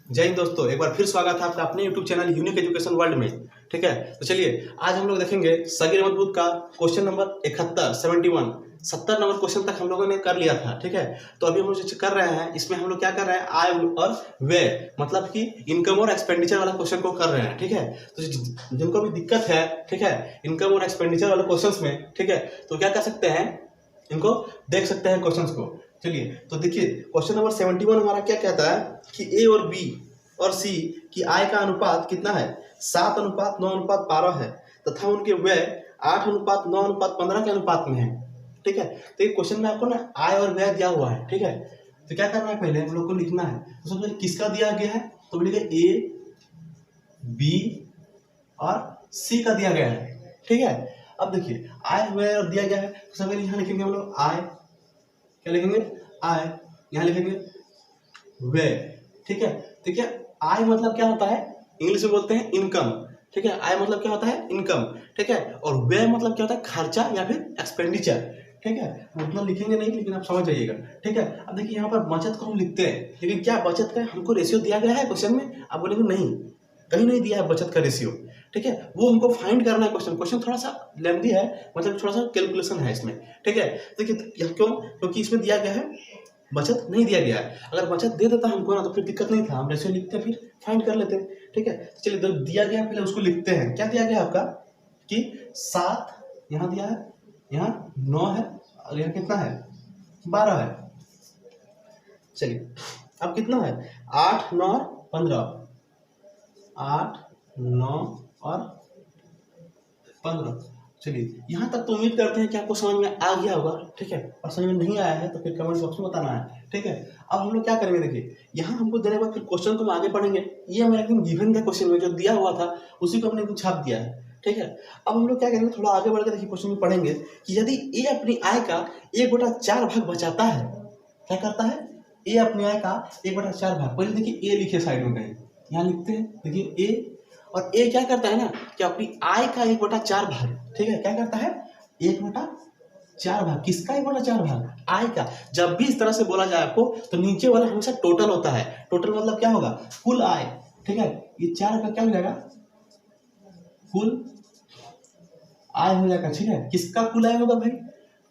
जय हिंद दोस्तों, एक बार फिर स्वागत है आपका अपने YouTube channel unique education world में। ठीक है, तो चलिए आज हम लोग देखेंगे सगीर मजबूत का क्वेश्चन नंबर 71 71 70 नंबर क्वेश्चन तक हम लोगों ने कर लिया था। ठीक है, तो अभी हम लोग जो कर रहे हैं इसमें हम लोग क्या कर रहे हैं, आय और व्यय मतलब कि इनकम और एक्सपेंडिचर वाला क्वेश्चन को कर रहे हैं। ठीक है, तो जिनको भी दिक्कत है, ठीक है, इनकम और एक्सपेंडिचर वाले क्वेश्चन में, ठीक है, तो क्या कर सकते हैं, इनको देख सकते हैं क्वेश्चंस को। चलिए तो देखिए क्वेश्चन नंबर 71 हमारा क्या कहता है कि ए और बी और सी की आय का अनुपात कितना है, 7:9:12 है तथा उनके व्यय 8:9:15 के अनुपात में है। ठीक है, तो ये क्वेश्चन में आपको ना आय और व्यय दिया हुआ है। ठीक है, तो क्या करना है, पहले हम लोग को लिखना है। तो सबसे किसका दिया गया है, तो बोलिए ए बी और सी का दिया गया है। ठीक है, अब देखिए आय व्यय और दिया गया है, तो सबसे पहले यहाँ लिखेंगे हम लोग आय, क्या लिखेंगे, आय, यहाँ लिखेंगे व्यय। ठीक है, तो क्या आय मतलब क्या होता है, इंग्लिश में बोलते हैं इनकम। ठीक है, आय मतलब क्या होता है, इनकम। ठीक है, और व्यय मतलब क्या होता है, खर्चा या फिर एक्सपेंडिचर। ठीक है, उतना लिखेंगे नहीं लेकिन आप समझ जाइएगा। ठीक है, अब देखिए यहाँ पर बचत को हम लिखते हैं, लेकिन क्या बचत का हमको रेशियो दिया गया है क्वेश्चन में, आप बोलेंगे नहीं, कहीं नहीं दिया है बचत का रेशियो। ठीक है, वो हमको फाइंड करना है। क्वेश्चन थोड़ा सा लेंथी है, मतलब थोड़ा सा कैलकुलेशन है इसमें। ठीक है, देखिए क्यों, क्योंकि इसमें दिया गया है, बचत नहीं दिया गया है। अगर बचत दे देता हमको ना तो फिर दिक्कत नहीं था, हम रेशियो लिखते फिर फाइंड कर लेते। ठीक है, तो चलिए तो दिया गया पहले उसको लिखते हैं। क्या दिया गया आपका कि 7 यहाँ दिया है, यहाँ 9 है और यहाँ कितना है, 12 है। चलिए अब कितना है, 8 9 15, 8 9 और 15। चलिए यहाँ तक तो उम्मीद करते हैं कि आपको समझ में आ गया होगा। ठीक है, और समझ में नहीं आया है तो फिर कमेंट बॉक्स में बताना है। ठीक है, अब हम लोग क्या करेंगे, देखिए यहाँ हमको देने के बाद फिर क्वेश्चन को हम आगे पढ़ेंगे। ये हमें एकदम गिवन था, क्वेश्चन में जो दिया हुआ था उसी को हमने एकदम छाप दिया है। ठीक है, अब हम लोग क्या करेंगे, थोड़ा आगे बढ़ के देखिए क्वेश्चन में पढ़ेंगे कि यदि ए अपनी आय का 1/4 भाग बचाता है, क्या करता है, ए अपनी आय का 1/4 भाग, पहले देखिए ए लिखे साइड में कहीं, यहाँ लिखते हैं, देखिए ए, और ए क्या करता है ना कि अपनी आय का 1/4 भाग, ठीक है, क्या करता है, 1/4 भाग, किसका 1/4 भाग, आय का। जब भी इस तरह से बोला जाए आपको तो नीचे वाला हमेशा टोटल होता है। टोटल मतलब क्या होगा, कुल आय। ठीक है, ये 4 का क्या हो जाएगा, कुल आय हो जाएगा। ठीक है, किसका कुल आय होगा भाई,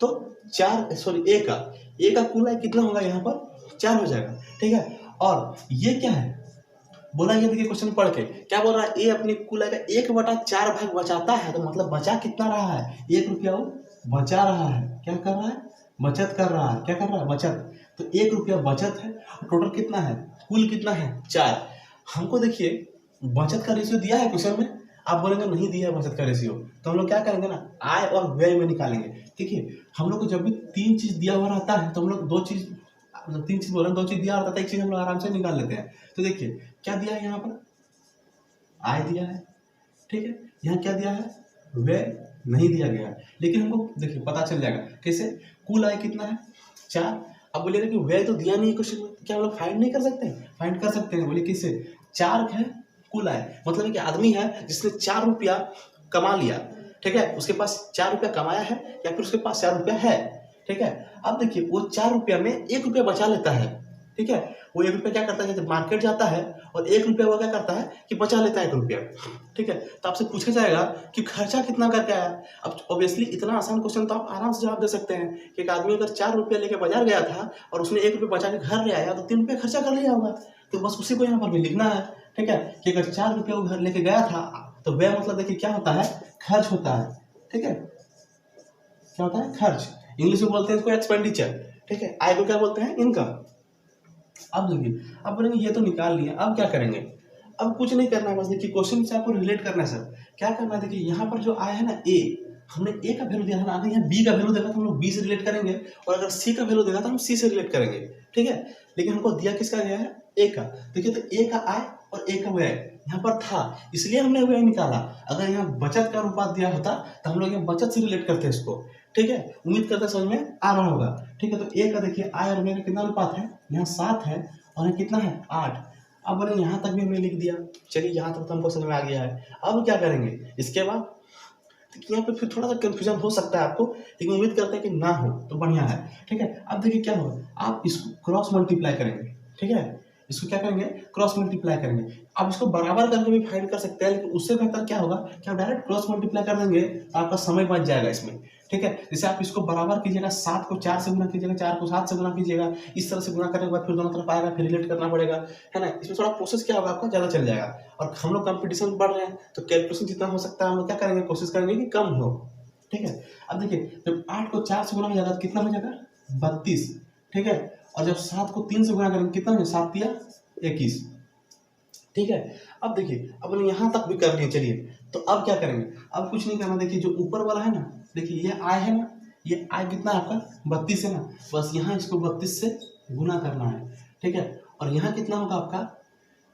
तो 4 सॉरी ए का कुल आय कितना होगा, यहाँ पर 4 हो जाएगा। ठीक है, और ये क्या है बोला, ये देखिए क्वेश्चन पढ़ के क्या बोल रहा है, ए अपनी कुल आय का 1/4 भाग बचाता है, तो मतलब बचा कितना रहा है, 1 रुपया वो बचा रहा है। क्या कर रहा है, बचत कर रहा है। क्या कर रहा है, बचत। तो 1 रुपया बचत है, टोटल कितना है, कुल कितना है, 4। हमको देखिए बचत का रेशियो दिया है क्वेश्चन में, आप बोलेंगे नहीं दिया है बचत का रेशियो, तो हम लोग क्या करेंगे ना, आय और व्यय में निकालेंगे। देखिए हम लोग को जब भी 3 चीज दिया हुआ रहता है तो हम लोग 2 चीज, मतलब 3 चीज बोल रहे हैं, 2 चीज दिया रहता है, एक चीज हम लोग आराम से निकाल लेते हैं। तो देखिए क्या दिया है, यहाँ पर आय दिया है। ठीक है, यहाँ क्या दिया है, व्यय नहीं दिया गया है, लेकिन हमको देखिए पता चल जाएगा कैसे, कुल आय कितना है, 4। अब बोलिएगा कि व्यय तो दिया नहीं क्वेश्चन में, क्या हम लोग फाइंड नहीं कर सकते, फाइंड कर सकते हैं। बोलिए किससे, 4 है कुल आय, मतलब कि आदमी है जिसने 4 रुपया कमा लिया। ठीक है, उसके पास 4 रुपया कमाया है या फिर उसके पास 4 रुपया है। ठीक है, अब देखिए वो 4 रुपया में 1 रुपया बचा लेता है। ठीक है, वो 1 रुपया क्या करता है, जब मार्केट जाता है और 1 रुपया वो क्या करता है कि बचा लेता है 1 रुपया। ठीक है, तो आपसे पूछा जाएगा कि खर्चा कितना करके आया। अब ऑब्वियसली इतना आसान क्वेश्चन तो आप आराम से जवाब दे सकते हैं कि एक आदमी अगर 4 रुपया लेके बाजार गया था और उसने 1 रुपया बचा के घर ले आया तो 3 रुपया खर्चा कर लिया होगा। तो बस उसी को यहाँ पर भी लिखना है। ठीक है, कि अगर 4 रुपया वो घर लेके गया था तो व्यय मतलब देखिए क्या होता है, खर्च होता है। ठीक है, क्या होता है, खर्च, इंग्लिश में बोलते हैं इसको एक्सपेंडिचर। ठीक है, आय को क्या बोलते हैं, इनकम। अब देखिए, अब बोलेंगे ये तो निकाल लिया, अब क्या करेंगे, अब कुछ नहीं करना है, बस देखिए क्वेश्चन से आपको रिलेट करना है सर। क्या करना है, देखिए यहाँ पर जो आया है ना ए, हमने ए का वैल्यू दिया था ना, अगर यहाँ बी का वैल्यू देखा तो हम लोग बी से रिलेट करेंगे, और अगर सी का वैल्यू देखा तो हम सी से रिलेट करेंगे। ठीक है, लेकिन हमको दिया किसका गया है, ए का। देखिए तो ए का आय और ए का व्यय यहाँ पर था, इसलिए हमने व्यय निकाला। अगर यहाँ बचत का अनुपात दिया होता तो हम लोग यहाँ बचत से रिलेट करते इसको। ठीक है, उम्मीद करते समझ में आ रहा होगा। ठीक है, तो ए का देखिए आय और व्यय का कितना अनुपात है, यहाँ 7 है और यहाँ कितना है, 8। अब बोले यहाँ तक भी हमने लिख दिया, चलिए यहाँ तक तो हमको समझ में आ गया है। अब क्या करेंगे इसके बाद, यहाँ पे फिर थोड़ा सा कंफ्यूजन हो सकता है आपको, लेकिन उम्मीद करते हैं कि ना हो तो बढ़िया है। ठीक है, अब देखिए क्या होगा, आप इसको क्रॉस मल्टीप्लाई करेंगे। ठीक है, इसको क्या करेंगे, क्रॉस मल्टीप्लाई करेंगे। आप इसको बराबर करके भी फाइंड कर सकते हैं, लेकिन उससे बेहतर क्या होगा कि आप डायरेक्ट क्रॉस मल्टीप्लाई कर देंगे तो आपका समय बच जाएगा इसमें, ठीक है। जैसे आप इसको बराबर कीजिएगा, 7 को 4 से गुना कीजिएगा, 4 को 7 से गुना कीजिएगा, इस तरह से गुना करने के बाद फिर दोनों तरफ आएगा, फिर रिलेट करना पड़ेगा, है ना। इसमें थोड़ा प्रोसेस क्या होगा आपका, ज़्यादा चल जाएगा। और हम लोग कंपटीशन बढ़ रहे हैं तो कैलकुलेशन जितना हो सकता है हम लोग क्या करेंगे, कोशिश करेंगे कि कम हो, ठीक है। अब देखिए जब 8 को 4 से गुना हो जाएगा तो कितना हो जाएगा, 32, ठीक है। और जब 7 को 3 से गुना करेंगे कितना हो, 7 या 21, ठीक है। अब देखिए अपन यहाँ तक भी कर लिए, चलिए तो अब क्या करेंगे, अब कुछ नहीं करना। देखिए जो ऊपर वाला है ना, देखिए ये आय है ना, ये आय कितना है आपका 32 है ना, बस यहाँ इसको 32 से गुना करना है, ठीक है। और यहाँ कितना होगा आपका,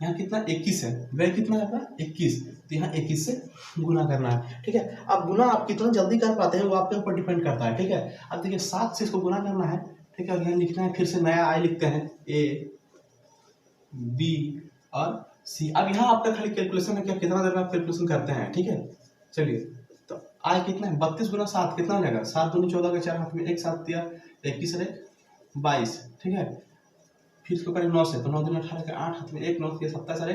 यहाँ कितना 21 है, वह कितना है आपका 21, तो यहाँ 21 से गुना करना है, ठीक है। अब गुना आप कितना जल्दी कर पाते हैं वो आपके ऊपर डिपेंड करता है, ठीक है। अब देखिए 7 से इसको गुना करना है, ठीक है। और यहाँ लिखना है, फिर से नया आय लिखते हैं, ए बी और सी। अब यहाँ आपका खाली कैलकुलेशन है कि आप कितना देर में आप कैलकुलेशन करते हैं, ठीक है। चलिए तो आय कितना है, 32 गुना 7 कितना हो जाएगा, 7 दूनी 14 के 4 हाथ में 1, 7 दिया 21 और 22, ठीक है। फिर इसको करें 9 से, तो 9 दूनी 18 के 8 हाथ में 1, 9 के 27 और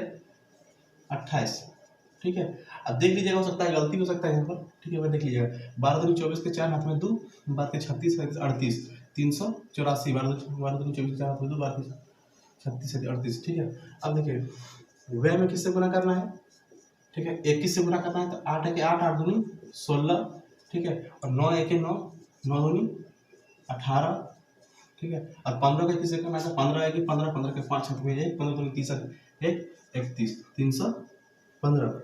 28, ठीक है। अब देख लीजिएगा, हो सकता है गलती हो सकता है यहाँ पर, ठीक है। देख लीजिएगा 12 दूनी 24 के 4 हाथ में 2, 12 के 36 38, 384, 12 दूनी 24 के 4 हाथ में 2, 12 के 36 38, ठीक है। अब देखिए वह में किससे गुना करना है, ठीक है, 21 से गुना करना है, तो 8 है कि 8, 8 दूनी 16, ठीक है। और 9 है कि 9, 9 दूनी 18, ठीक है। और 15 का किससे करना है, तो 15 है कि 15, 15 के 5 हाथ में 1, 15 दूनी 30 1, 31, 315,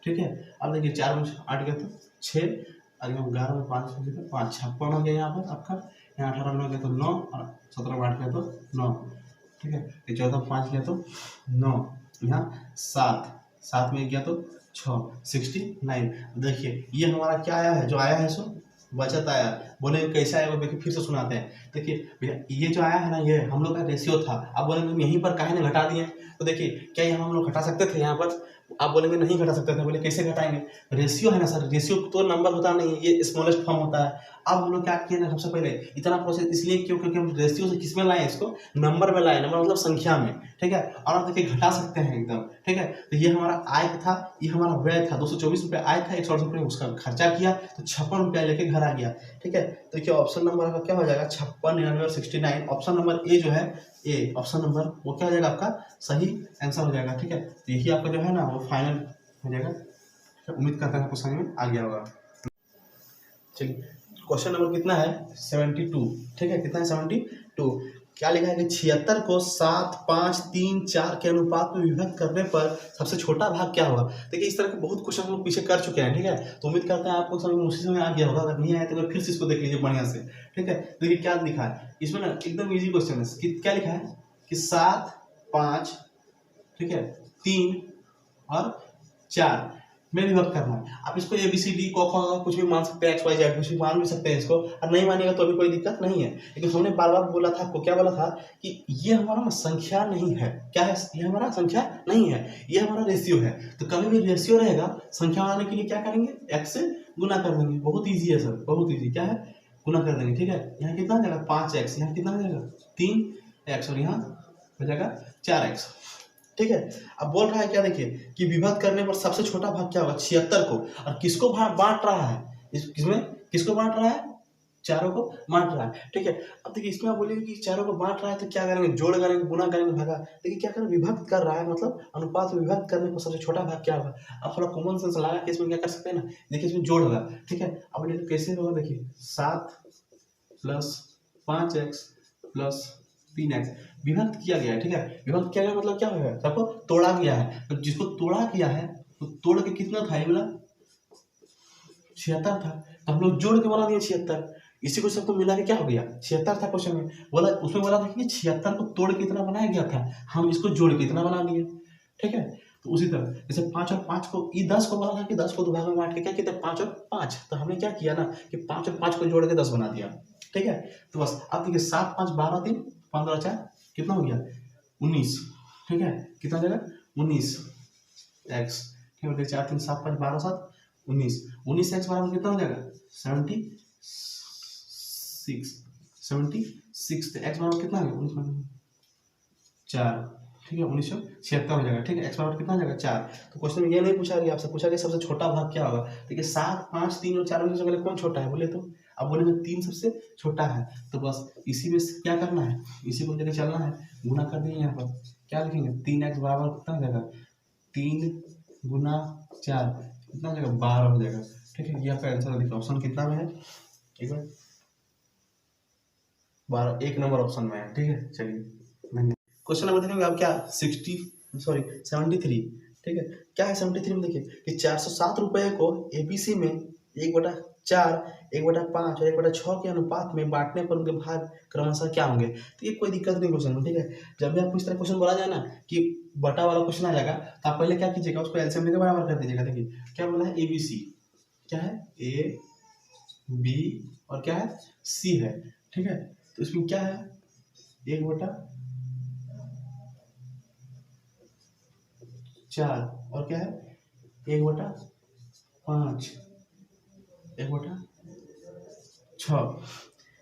ठीक है। अब देखिए 4 में 8 गया तो 6, और यहाँ 11 में 5 हो गया तो 5, 56 हो गया यहाँ पर आपका। यहाँ 18 में गया तो 9, और 17 में 8 गया तो 9, ठीक है। ये 14 में 5 गया तो 9, यहाँ 7, 7 में गया तो 6, 69। देखिए ये हमारा क्या आया है, जो आया है सो बचत आया। बोले कैसा आया वो देखिए फिर से सुनाते हैं। देखिए भैया ये जो आया है ना, ये हम लोग का रेशियो था। आप बोलेंगे हम यहीं पर काहे ने घटा दिए, तो देखिए क्या यहाँ हम लोग घटा सकते थे यहाँ पर, आप बोलेंगे नहीं घटा सकते थे, बोले कैसे घटाएंगे, रेशियो है ना सर, रेशियो तो नंबर होता नहीं, ये स्मॉलेस्ट फॉर्म होता है। अब हम लोग क्या किए ना, सबसे पहले इतना प्रोसेस इसलिए क्यों, क्योंकि हम रेशियो से किस में लाए, इसको नंबर में लाए, नंबर मतलब संख्या में, ठीक है। और आप देखिए घटा सकते हैं एकदम, ठीक है। तो ये हमारा आय था, ये हमारा व्यय था, 224 रुपये आय था, 168 रुपये उसका खर्चा किया, तो 56 रुपया लेके घर आ गया, ठीक है। तो देखिए ऑप्शन नंबर का क्या हो जाएगा, 56, 99 और 69। ऑप्शन नंबर ए जो है, ए ऑप्शन नंबर वो क्या हो जाएगा आपका सही आंसर हो जाएगा, ठीक है। तो यही आपका जो है ना वो फाइनल हो जाएगा। उम्मीद करता हूँ आपको समझ में आ गया होगा। चलिए क्वेश्चन नंबर कितना है, 72, ठीक है। कितना है 72, क्या लिखा है कि 76 को 7, 5, 3, 4 के अनुपात में विभक्त करने पर सबसे छोटा भाग क्या होगा। देखिए इस तरह के बहुत क्वेश्चन हम लोग पीछे कर चुके हैं, ठीक है। तो उम्मीद करते हैं आपको समझ उसी समय आ गया होगा, अगर नहीं आया तो फिर से इसको देख लीजिए बढ़िया से, ठीक है। देखिए क्या लिखा है इसमें ना, एकदम ईजी क्वेश्चन है। क्या लिखा है कि 7, 5, ठीक है, 3 और 4 में विभक्त करना है। आप इसको ABCD क कुछ भी मान सकते हैं, XYZ कुछ भी मान भी सकते हैं इसको, और नहीं मानिएगा तो भी कोई दिक्कत नहीं है। लेकिन हमने बार बार बोला था आपको, क्या बोला था कि ये हमारा संख्या नहीं है, क्या है, ये हमारा संख्या नहीं है, ये हमारा रेशियो है। तो कभी भी रेशियो रहेगा, संख्या बनाने के लिए क्या करेंगे, x से गुना कर देंगे। बहुत ईजी है सर, बहुत ईजी, क्या है, गुना कर देंगे, ठीक है। यहाँ कितना हो जाएगा 5x, यहाँ कितना हो जाएगा 3x, और यहाँ हो जाएगा 4x, ठीक है। अब बोल रहा है क्या, देखिए कि विभक्त करने पर सबसे छोटा भाग क्या होगा, 76 को, और किसको बांट रहा है, किसमें किसको बांट रहा है, चारों को बांट रहा है, ठीक है। अब देखिए इसमें आप बोलिए कि चारों को बांट रहा है तो क्या करेंगे, जोड़ करेंगे, गुना करेंगे, भागा। देखिए क्या करें, विभक्त कर रहा है, मतलब अनुपात में विभक्त करने पर सबसे छोटा भाग क्या होगा। अब थोड़ा कॉमन सेंस लगा के इसमें क्या कर सकते हैं ना, देखिए इसमें जोड़ होगा, ठीक है। अब देखिए कैसे होगा, देखिए 7 + 5x + 3x विभक्त किया गया है, ठीक है। विभक्त किया गया मतलब क्या होगा, सबको तोड़ा गया है। तो जिसको तोड़ा गया है तो तोड़ के कितना था, ये बोला 76 था, तो हम लोग जोड़ के बना दिए 76। इसी को सबको मिला के क्या हो गया 76 था। क्वेश्चन में बोला, उसमें बोला था कि 76 को तोड़ के इतना बनाया गया था, हम इसको जोड़ के इतना बना दिए, ठीक है। तो उसी तरह जैसे 5 और 5 को, ये 10 को बोला था कि 10 को 2 भाग में बांट के क्या कहते हैं 5 और 5, तो हमने क्या किया ना कि 5 और 5 को जोड़ के 10 बना दिया, ठीक है। तो बस अब देखिए 7, 5, 12, 3, 15, 4 कितना हो गया 19, ठीक है। कितना जगह 19x, ठीक है। 4, 3, 7, 5, 12, 7, 19, 19x बराबर कितना हो जाएगा 76, 76। तो x बराबर कितना है 19, 4, ठीक है, 1976 हो जाएगा, ठीक है। x बराबर कितना हो जाएगा 4। तो क्वेश्चन में ये नहीं पूछा गया, आपसे पूछा गया सबसे छोटा भाग क्या होगा। देखिए 7, 5, 3 और 4 में सबसे पहले कौन छोटा है बोले तो, अब बोले 3 सबसे छोटा है, तो बस इसी में क्या करना है, इसी को लेकर चलना है, गुना कर देंगे। यहाँ पर क्या लिखेंगे, 3x बराबर कितना हो जाएगा, 3 गुना 4 कितना हो जाएगा, 12 हो जाएगा, ठीक है। ये आपका आंसर देखिए ऑप्शन कितना में है, एक बार 12, 1 नंबर ऑप्शन में है, ठीक है। चलिए क्वेश्चन नंबर देखेंगे आप क्या 73, ठीक है। क्या है 73 में, देखिए कि 407 रुपये को एबीसी में 1/4, 1/5 और 1/6 के अनुपात में बांटने पर उनके भाग क्रमशः क्या होंगे। तो ये कोई दिक्कत नहीं क्वेश्चन में, ठीक है। जब भी आपको इस तरह क्वेश्चन बोला जाए ना कि बटा वाला क्वेश्चन आ जाएगा, तो आप पहले क्या कीजिएगा, उसको एलसीएम लेके बराबर कर दीजिएगा। देखिए क्या बोला है, एबीसी क्या है, ए बी और क्या है सी है, ठीक है। तो इसमें क्या है 1/4 और क्या है 1/5, 1/6,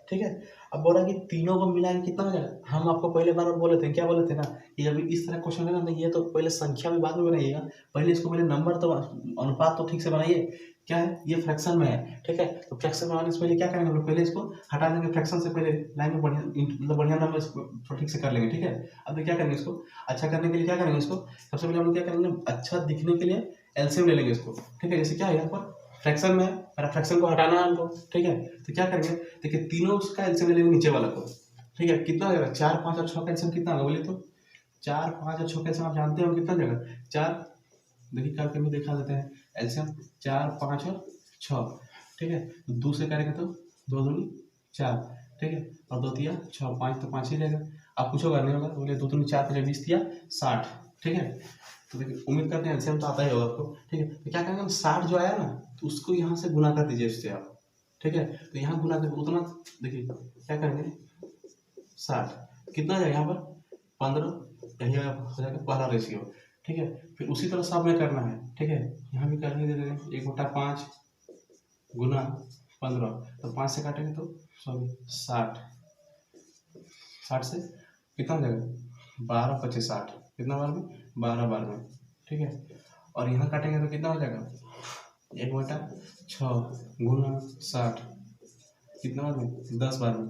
ठीक है। अब बोला कि तीनों को मिला के कितना हो जाएगा। हम आपको पहले बार बोले थे, क्या बोले थे ना कि जब इस तरह क्वेश्चन है ना, तो ये तो पहले संख्या में बाद में बनाइएगा, पहले इसको पहले नंबर तो अनुपात तो ठीक से बनाइए। क्या है ये फ्रैक्शन में है, ठीक है। तो फ्रैक्शन बनाने से पहले क्या करेंगे हम लोग, पहले इसको हटा देंगे फ्रैक्शन से पहले, लाइन में बढ़िया मतलब बढ़िया नंबर इसको ठीक से कर लेंगे, ठीक है। अब क्या करेंगे, इसको अच्छा करने के लिए क्या करेंगे, इसको सबसे पहले हम लोग क्या करेंगे, अच्छा दिखने के लिए एलसीएम ले लेंगे इसको, ठीक है। जैसे क्या है यहाँ पर फ्रैक्शन में, मेरा फ्रैक्शन को हटाना है हमको, ठीक है। तो क्या करेंगे, देखिए तीनों उसका एलसीएम ले लेंगे नीचे वाला को, ठीक है। कितना हो जाएगा 4, 5 और 6 का एलसीएम कितना होगा बोले तो, 4, 5 और 6 का एलसीएम आप जानते हो कितना जाएगा 4, देखिए करके भी दिखा देते हैं एलसीएम 4, 5 और 6, ठीक है। तो 2 से करेंगे तो 2 दूनी 4, ठीक है, और 2 तिया 6, 5 तो 5 ही रहेगा। आप कुछ होगा नहीं होगा, बोले 2 दूनी 4 5 20 तिया 60, ठीक है। तो देखिए उम्मीद करते हैं एलसीएम तो आता ही होगा आपको, ठीक है। तो क्या करेंगे हम 60 जो आया ना, तो उसको यहाँ से गुना कर दीजिए इससे आप, ठीक है। तो यहाँ गुना करके उतना, देखिए क्या करेंगे 60 कितना जाएगा यहाँ पर 15, यही हो जाएगा पहला रेशियो, ठीक है। फिर उसी तरह सब में करना है, ठीक है। यहाँ भी करने दे देंगे 1/5 गुना 15, तो 5 से काटेंगे तो सॉरी 60 से कितना हो जाएगा 12 25 60, कितना बार में 12 बार में, ठीक है। और यहाँ काटेंगे तो कितना हो जाएगा 1/6 गुना 60, कितना बार में 10 बार में,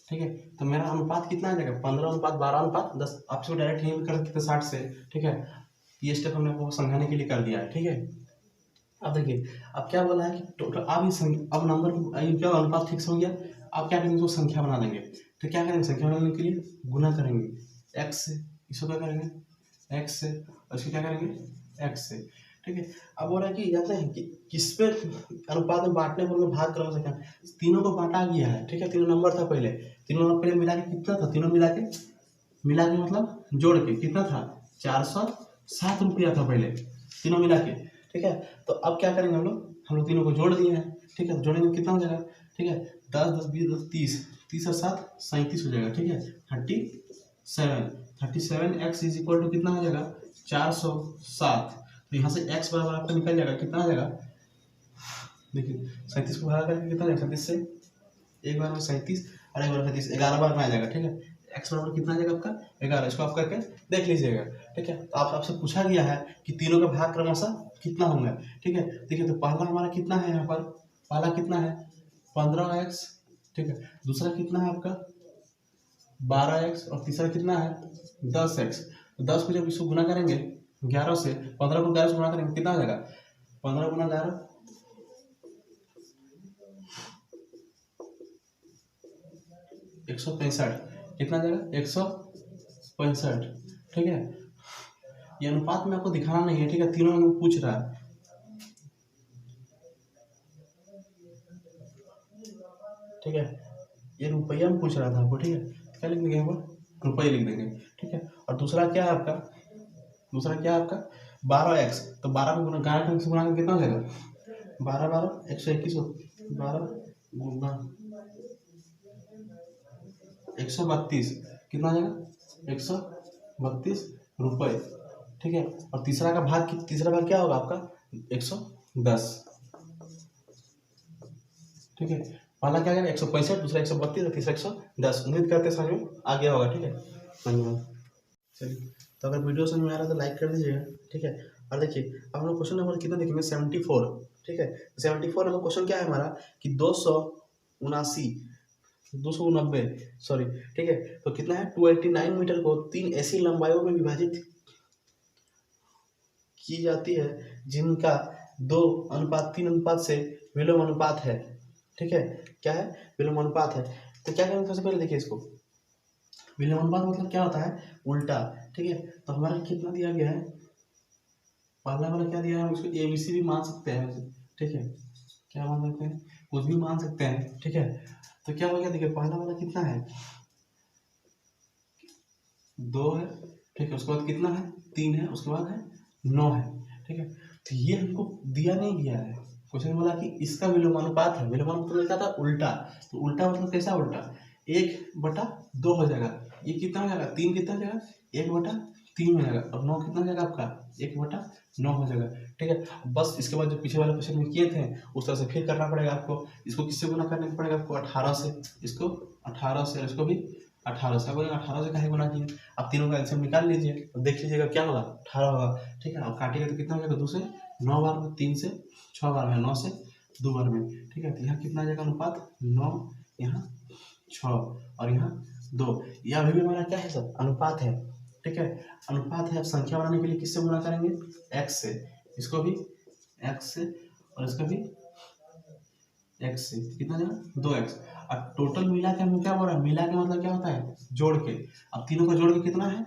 ठीक है। तो मेरा अनुपात कितना आ जाएगा 15:12:10। आपसे डायरेक्ट यही कर सकते थे 60 से, ठीक है। ये स्टेप हमने आपको समझाने के लिए कर दिया है, ठीक है। अब देखिए अब क्या बोला है कि टोटल अब नंबर क्या अनुपात फिक्स हो गया, अब क्या करेंगे, उसको संख्या बना देंगे। तो क्या करेंगे, संख्या बनाने के लिए गुना करेंगे x से, इसको क्या करेंगे x से, और इसको क्या करेंगे x से, ठीक है। अब बोल रहा है कि जानते हैं कि किस पे अनुपात में बांटने पर भाग क्रम से क्या, तीनों को बांटा गया है, ठीक है। तीनों नंबर था पहले, तीनों नंबर पहले मिला के कितना था, तीनों मिला के मतलब जोड़ के कितना था 407 रुपया था पहले, तीनों मिला के, ठीक है। तो अब क्या करेंगे हम लोग तीनों को जोड़ दिए हैं, ठीक है। जोड़ेंगे कितना हो जाएगा, ठीक है, 10 10 20 10 30, 30 और 7 37 हो जाएगा, ठीक है। 37 x इज इक्वल टू कितना हो जाएगा 407। तो यहाँ से x बराबर आपका निकल जाएगा, कितना आ जाएगा, देखिए 37 को भागा करके कितना जाएगा, 37 से एक बार में 37 और एक बार 37, 11 बार में आ जाएगा, ठीक है। x बराबर कितना आ जाएगा आपका 11, इसको आप करके देख लीजिएगा, ठीक है। तो आपसे पूछा गया है कि तीनों का भाग क्रमशः कितना होंगे, ठीक है। देखिए तो पहला हमारा कितना है, यहाँ पर पहला कितना है 15x, ठीक है। दूसरा कितना है आपका 12x और तीसरा कितना है 10x। 10 को जब इसको गुना करेंगे 11 से, 15 को 11 से गुना करेंगे कितना आ जाएगा 15 गुना 11 165, कितना आ जाएगा 165, ठीक है। ये अनुपात में आपको दिखाना नहीं है, ठीक है, तीनों में पूछ रहा है, ठीक है। ये रुपया में पूछ रहा था आपको, ठीक है। क्या लिख देंगे यहाँ पर रुपये लिख देंगे, ठीक है। और दूसरा क्या है आपका 12x, तो 12 को गुना 11 से गुना करके कितना हो जाएगा 12 12 121, 12 गुना 132, कितना आ जाएगा 132 रुपये, ठीक है। और तीसरा भाग क्या होगा आपका 110, ठीक है। पहला क्या करेगा 165, दूसरा 132 और तीसरा 110। उम्मीद करते समझ में आ गया होगा, ठीक है। धन्यवाद। चलिए, तो अगर वीडियो समझ में आ रहा है तो लाइक कर दीजिएगा, ठीक है। और देखिए अब हम लोग क्वेश्चन नंबर कितना देखेंगे, 74, ठीक है। 74 नंबर क्वेश्चन क्या है हमारा कि 290 सॉरी, ठीक है। तो कितना है, 289 मीटर को 3 ऐसी लंबाइयों में विभाजित की जाती है जिनका 2:3 से विलोम अनुपात है, ठीक है। क्या है, विलोम अनुपात है। तो क्या करेंगे, सबसे पहले देखिए इसको, विलोम अनुपात मतलब क्या होता है, उल्टा, ठीक है। तो हमारा कितना दिया गया है, पहला वाला क्या दिया है, हम उसको ABC भी मान सकते हैं, ठीक है। क्या मान सकते हैं, कुछ भी मान सकते हैं, ठीक है। तो क्या हो गया, देखिए पहला वाला कितना है, 2 है, ठीक है। उसके बाद कितना है, 3 है, उसके बाद है 9 है, ठीक है। तो ये हमको दिया नहीं गया है, क्वेश्चन बोला कि इसका विलोमानुपात है, विलोमानुपात मतलब क्या था, उल्टा। तो उल्टा मतलब कैसा उल्टा, 1/2 हो जाएगा, ये कितना हो जाएगा, 3 कितना हो जाएगा, 1/3 हो जाएगा, और 9 कितना हो जाएगा आपका, 1/9 हो जाएगा, ठीक है। बस इसके बाद जो पीछे वाले क्वेश्चन में किए थे उस तरह से फिर करना पड़ेगा आपको। इसको किससे गुना करना पड़ेगा आपको, 18 से, इसको 18 से, इसको भी 18 से। बोलेंगे 18 से काहे गुना किए, आप तीनों का एल्सियम निकाल लीजिए तो देख लीजिएगा क्या होगा, 18 होगा, ठीक है। अब काटिएगा तो कितना हो जाएगा, 2 से 9 बार में, 3 से 6 बार में, 9 से 2 बार में, ठीक है। तो यहाँ कितना आ जाएगा अनुपात, 9, यहाँ 6 और यहाँ 2। यह अभी भी हमारा क्या है सर, अनुपात है, ठीक है। अनुपात है, अब संख्या बनाने के लिए किससे गुना करेंगे, x से, इसको भी x से और इसका भी x से, कितना जाएगा 2x। और टोटल मिला के हम क्या बोल रहा है, मिला के मतलब क्या होता है, जोड़ के। अब तीनों का जोड़ के कितना है,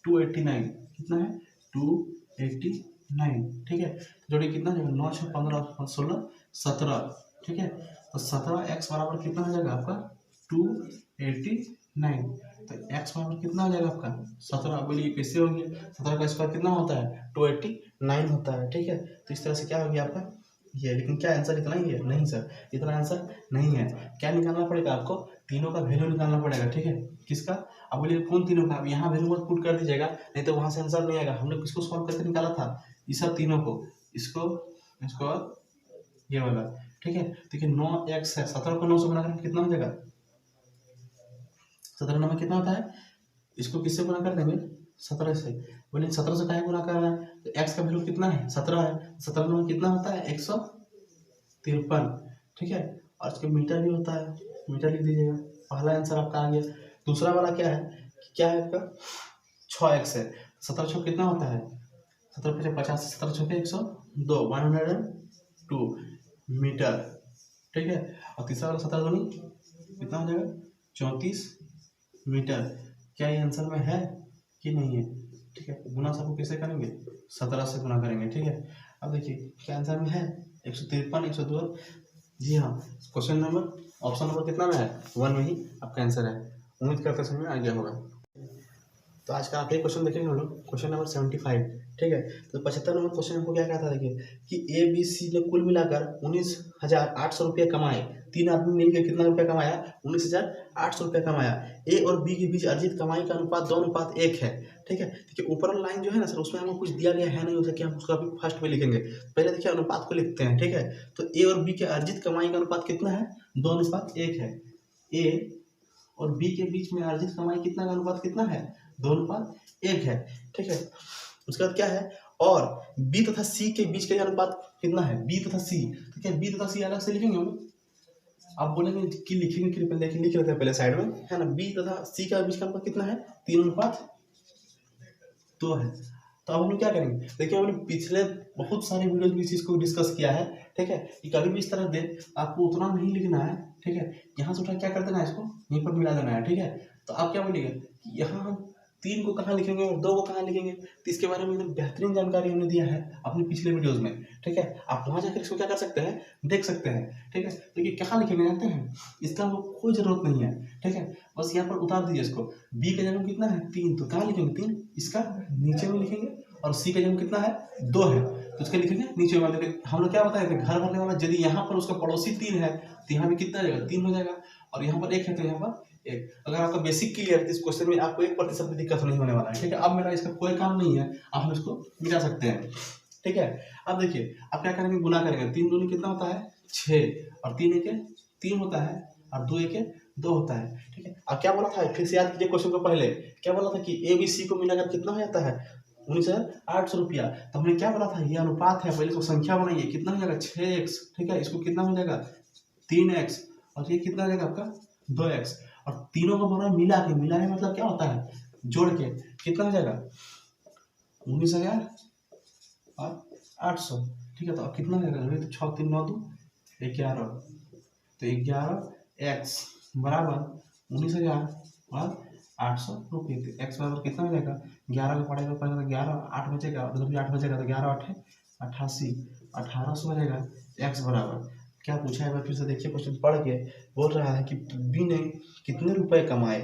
289, कितना है 289, ठीक है। जोड़िए कितना जाएगा, 9 6 15 16 17, ठीक है। तो 17x बराबर कितना हो जाएगा आपका 289। तो x बराबर कितना हो जाएगा आपका 17। बोलिए कैसे हो गया, 17 का स्क्वायर कितना होता है, 289 होता है, ठीक है। तो इस तरह से क्या हो गया आपका ये। लेकिन क्या आंसर इतना ही है, नहीं सर, इतना आंसर नहीं है। क्या निकालना पड़ेगा आपको, तीनों का वैल्यू निकालना पड़ेगा, ठीक है। किसका, अब बोलिए कौन तीनों का, अब यहाँ वैल्यू मत पुट कर दीजिएगा, नहीं तो वहां से आंसर नहीं आएगा। हमने किसको सॉल्व करके निकाला था, ये सब तीनों को, इसको, इसको, ये वाला, ठीक है। देखिए 9x है, 17 को 9 से गुना करेंगे कितना हो जाएगा, 17 में कितना होता है, इसको किससे गुना कर देंगे, 17 से। बोले 17 से काहे गुना कर रहा है, तो x का वैल्यू कितना है, 17 है, 17 में कितना होता है 153, ठीक है। और इसके मीटर भी होता है, मीटर लिख दीजिएगा। पहला आंसर आपका आ गया। दूसरा वाला क्या है, क्या है आपका 6x है, 17 6 कितना होता है, 17 5 50, 17 6 102, 102 मीटर, ठीक है। और तीसरा वाला 17 दूनी कितना हो जाएगा 34 मीटर। क्या ये आंसर में है कि नहीं है, ठीक है। गुना सबको कैसे करेंगे, 17 से गुना करेंगे, ठीक है। अब देखिए क्या आंसर में है, 153 102। जी हाँ, क्वेश्चन नंबर ऑप्शन नंबर कितना में है, 1 में ही आपका आंसर है। उम्मीद करते समझ में आ गया होगा। तो आज का आखिरी क्वेश्चन देखेंगे हम लोग, क्वेश्चन नंबर 75, ठीक है। तो 75 नंबर क्वेश्चन हमको क्या कहता था, देखिए कि ABC ने कुल मिलाकर 19,800 रुपये कमाए। 3 आदमी मिलकर कितना रुपया कमाया, 19,800 रुपया कमाया। A और B के बीच अर्जित कमाई का अनुपात 2:1 है, ठीक है। देखिए ऊपर वाला लाइन जो है ना सर, उसमें हमको कुछ दिया गया है नहीं, हो सके हम उसका भी फर्स्ट में लिखेंगे। पहले देखिए अनुपात को लिखते हैं, ठीक है। तो A और B के अर्जित कमाई का अनुपात कितना है, 2:1 है। A और B के बीच में अर्जित कमाई कितना का अनुपात कितना है, 2:1 है, ठीक है। उसके बाद क्या है, और B तथा C के बीच का अनुपात कितना है, B तथा C। तो क्या B तथा C अलग से लिखेंगे हम लोग, आप बोलेंगे कि लिखेंगे कि पहले लिख लेते हैं पहले साइड में, है ना। B तथा C का बीच का अनुपात कितना है, 3:2 है। तो अब हम लोग क्या करेंगे, देखिए हमने पिछले बहुत सारे वीडियोज में इस चीज़ को डिस्कस किया है, ठीक है। कि कभी भी इस तरह दे आपको उतना नहीं लिखना है, ठीक है। यहाँ से उठा क्या कर देना है, इसको यहीं पर मिला देना है, ठीक है। तो आप क्या बोलिएगा कि यहाँ हम 3 को कहाँ लिखेंगे और 2 को कहाँ लिखेंगे, तो इसके बारे में एकदम बेहतरीन जानकारी हमने दिया है अपने पिछले वीडियोज़ में, ठीक है। आप वहाँ जाकर इसको क्या कर सकते हैं, देख सकते हैं, ठीक है। देखिए कहाँ लिखेंगे जानते हैं, इसका हमको कोई ज़रूरत नहीं है, ठीक है। बस यहाँ पर उतार दीजिए इसको। B का जन्म कितना है, 3, तो कहाँ लिखेंगे 3, इसका नीचे में लिखेंगे। और C का जन्म कितना है, 2 है, तो इसका लिखेंगे नीचे में। देखिए हम लोग क्या बताए थे, घर भरने वाला यदि यहाँ पर उसका पड़ोसी 3 है तो यहाँ भी कितना जाएगा, 3 हो जाएगा। और यहाँ पर 1 है तो यहाँ पर 1। अगर आपका बेसिक क्लियर है इस क्वेश्चन में आपको 1% भी दिक्कत नहीं होने वाला है, ठीक है। अब मेरा इसका कोई काम नहीं है, आप इसको मिटा सकते हैं, ठीक है। अब देखिए आप क्या करेंगे, गुना करेंगे। 3 दूनी कितना होता है 6, और 3 1 3 होता है, और 2 1 2 होता है, ठीक है। अब क्या बोला था, फिर से याद कीजिए क्वेश्चन को पहले, क्या बोला था कि ए बी सी को मिलाकर कितना हो जाता है 19,800 रुपया। तो हमने क्या बोला था, ये अनुपात है, पहले इसको संख्या बनाइए, कितना हो जाएगा 6x, ठीक है। इसको कितना हो जाएगा 3x, और ये कितना हो जाएगा आपका 2x, और तीनों को बोला मिला के, मिला के मतलब क्या होता है जोड़ के, कितना हो जाएगा 19,800, ठीक है। तो अब कितना हो जाएगा, तो 6 3 9 2 11, तो 11x बराबर 19,800 रुपये। तो एक्स बराबर कितना हो जाएगा, 11 का पड़ेगा पड़ेगा 11, 8 बचेगा, उधर भी 8 बचेगा, तो 11 8 88, 1800 हो जाएगा। एक्स बराबर क्या पूछा है, फिर से देखिए क्वेश्चन पढ़ के, बोल रहा है कि बी ने कितने रुपए कमाए,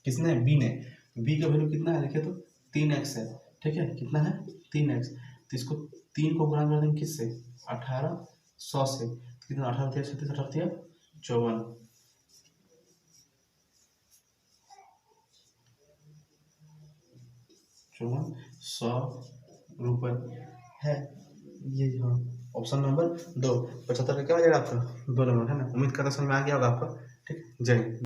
किसने, बी ने। बी का वैल्यू कितना है देखिए, तो 3x है, ठीक है। कितना है 3x, तो इसको 3 को गुणा कर देंगे किससे, 1800 से, कितना 18 3 36 18 54, 54,100 रुपये है ये। हाँ, ऑप्शन नंबर 2 75 का क्या हो जाएगा आपका, 2 नंबर है ना। उम्मीद करता समझ में आ गया होगा आपको, ठीक। जय हिंद।